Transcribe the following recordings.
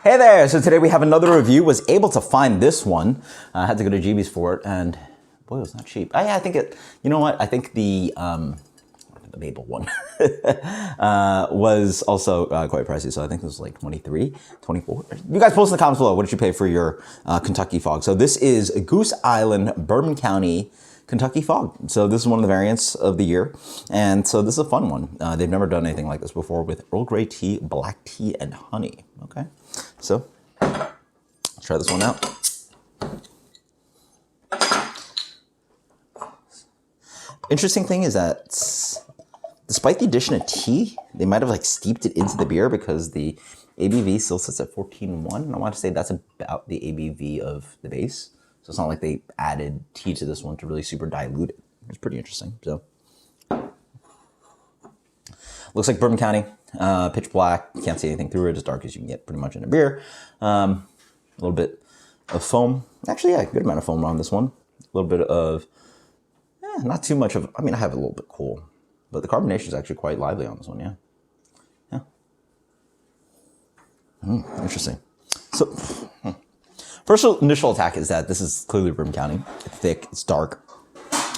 Hey there! So today we have another review. Was able to find this one. I had to go to GB's for it, and boy, it was not cheap. I think it. You know what? I think the maple one was also quite pricey. So I think it was like 23, 24. You guys post in the comments below. What did you pay for your Kentucky Fog? So this is Goose Island, Bourbon County, Kentucky Fog. So this is one of the variants of the year. And so this is a fun one. They've never done anything like this before with Earl Grey tea, black tea, and honey. Okay. So let's try this one out. Interesting thing is that despite the addition of tea, they might have like steeped it into the beer because the ABV still sits at 14.1. And I want to say that's about the ABV of the base. So it's not like they added tea to this one to really super dilute it. It's pretty interesting. So looks like Bourbon County, pitch black. You can't see anything through it. As dark as you can get pretty much in a beer. A little bit of foam. Actually, yeah, a good amount of foam on this one. A little bit of, not too much of, I mean, I have a little bit cool. But the carbonation is actually quite lively on this one, yeah. Yeah. Interesting. So, first initial attack is that this is clearly Bourbon County. It's thick, it's dark.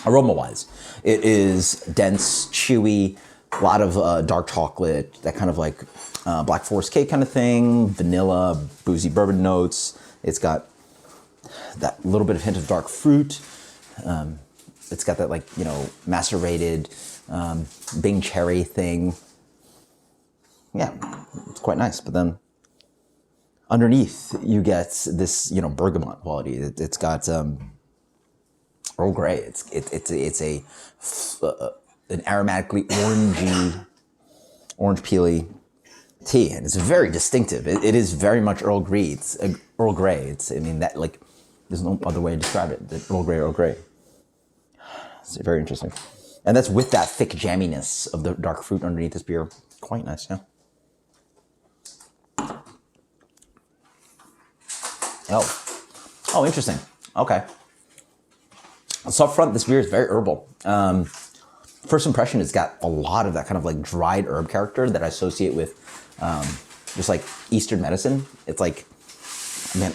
Aroma-wise, it is dense, chewy, a lot of dark chocolate, that kind of like Black Forest cake kind of thing, vanilla, boozy bourbon notes. It's got that little bit of hint of dark fruit. It's got that, like, you know, macerated Bing cherry thing. Yeah, it's quite nice. But then underneath you get this, you know, bergamot quality. It's got Earl Grey. It's an aromatically orange peely tea, and it's very distinctive. It is very much Earl Grey. It's Earl Grey. It's, I mean, that, like, there's no other way to describe it. The Earl Grey. It's very interesting. And that's with that thick jamminess of the dark fruit underneath this beer. Quite nice, yeah. Oh, interesting. Okay. So up front, this beer is very herbal. First impression, it's got a lot of that kind of like dried herb character that I associate with just like Eastern medicine. It's like, man,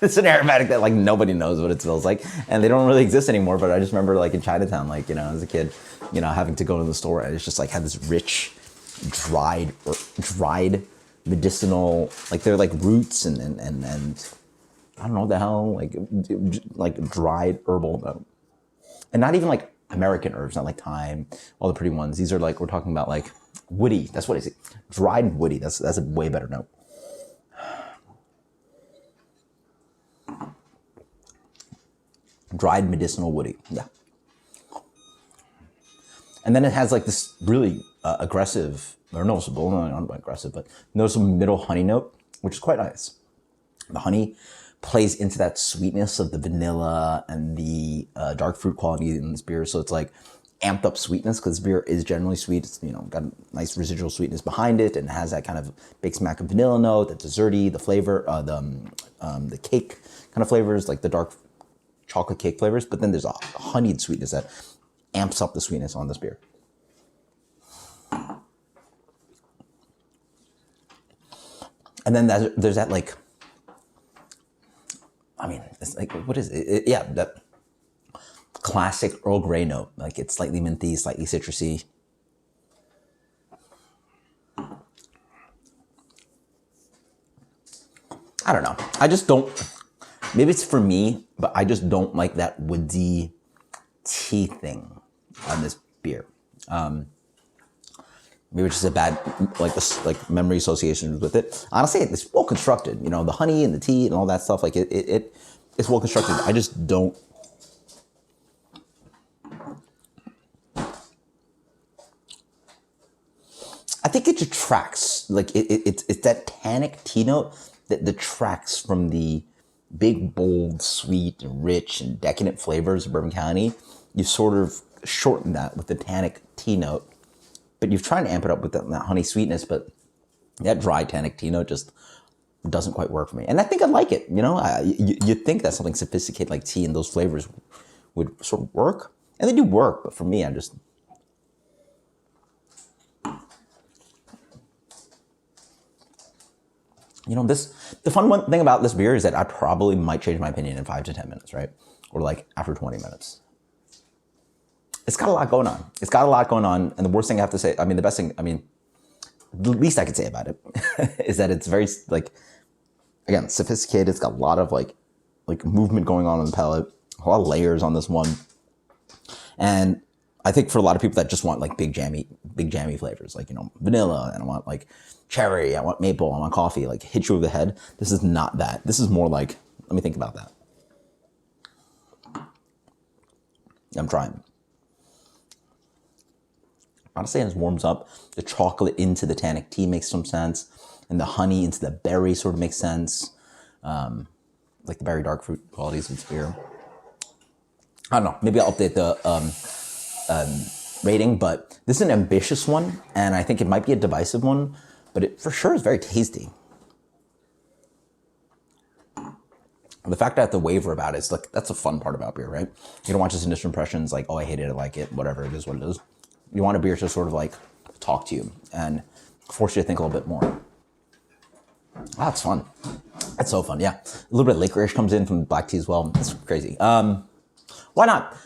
it's an aromatic that like nobody knows what it smells like, and they don't really exist anymore. But I just remember like in Chinatown, like, you know, as a kid, you know, having to go to the store, and it's just like had this rich, dried medicinal, like they're like roots and I don't know what the hell, like dried herbal note. And not even like American herbs, not like thyme, all the pretty ones. These are like, we're talking about like woody. That's what it is. Dried woody. That's a way better note. Dried medicinal woody. Yeah. And then it has like this really aggressive, or noticeable, not aggressive, but noticeable middle honey note, which is quite nice. The honey plays into that sweetness of the vanilla and the dark fruit quality in this beer. So it's like amped up sweetness, because this beer is generally sweet. It's, you know, got a nice residual sweetness behind it, and has that kind of big smack of vanilla note, the desserty, the flavor, the cake kind of flavors, like the dark chocolate cake flavors. But then there's a honeyed sweetness that amps up the sweetness on this beer. And then there's that, like, I mean, it's like, what is it? Yeah, that classic Earl Grey note. Like, it's slightly minty, slightly citrusy. I don't know. I just don't, maybe it's for me, but I just don't like that woody tea thing on this beer. Maybe it's just a bad, like memory association with it. Honestly, it's well constructed. You know, the honey and the tea and all that stuff. Like it's well constructed. I just don't. I think it detracts. Like it's that tannic tea note that detracts from the big, bold, sweet, and rich, and decadent flavors of Bourbon County. You sort of shorten that with the tannic tea note. But you've tried to amp it up with that honey sweetness, but that dry tannic tea note just doesn't quite work for me. And I think I like it, you know? You'd think that something sophisticated like tea and those flavors would sort of work. And they do work, but for me, I just... You know, the fun one thing about this beer is that I probably might change my opinion in 5 to 10 minutes, right? Or like after 20 minutes. It's got a lot going on. It's got a lot going on. And the worst thing I have to say, I mean, the best thing, I mean, the least I could say about it is that it's very, like, again, sophisticated. It's got a lot of like movement going on the palate, a lot of layers on this one. And I think for a lot of people that just want like big jammy flavors, like, you know, vanilla, and I want like cherry, I want maple, I want coffee, like hit you over the head. This is not that. This is more like, let me think about that. I'm trying. Honestly, as it warms up, the chocolate into the tannic tea makes some sense, and the honey into the berry sort of makes sense. Like the berry dark fruit qualities of this beer. I don't know, maybe I'll update the rating, but this is an ambitious one, and I think it might be a divisive one, but it for sure is very tasty. The fact that I have to waver about it is like, that's a fun part about beer, right? You don't want just initial impressions like, oh, I hate it, I like it, whatever, it is what it is. You want a beer to sort of like talk to you and force you to think a little bit more. Ah, it's fun. That's so fun, yeah. A little bit of licorice comes in from black tea as well. It's crazy. Why not?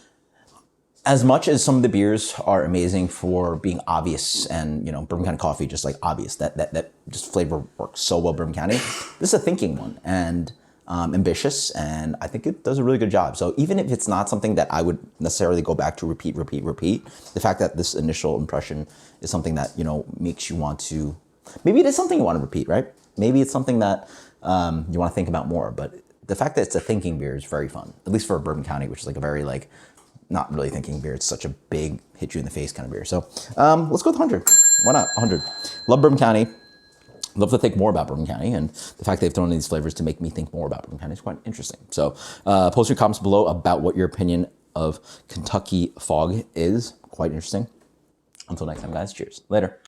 As much as some of the beers are amazing for being obvious, and, you know, Bourbon County coffee, just like obvious, that just flavor works so well, Bourbon County. This is a thinking one and ambitious, and I think it does a really good job. So even if it's not something that I would necessarily go back to repeat, the fact that this initial impression is something that, you know, makes you want to, maybe it is something you want to repeat, right? Maybe it's something that you want to think about more, but the fact that it's a thinking beer is very fun, at least for Bourbon County, which is like a very like, not really thinking beer. It's such a big hit you in the face kind of beer. So let's go with 100. Why not? 100. Love Bourbon County. Love to think more about Bourbon County, and the fact they've thrown in these flavors to make me think more about Bourbon County is quite interesting. So post your comments below about what your opinion of Kentucky Fog is. Quite interesting. Until next time, guys. Cheers. Later.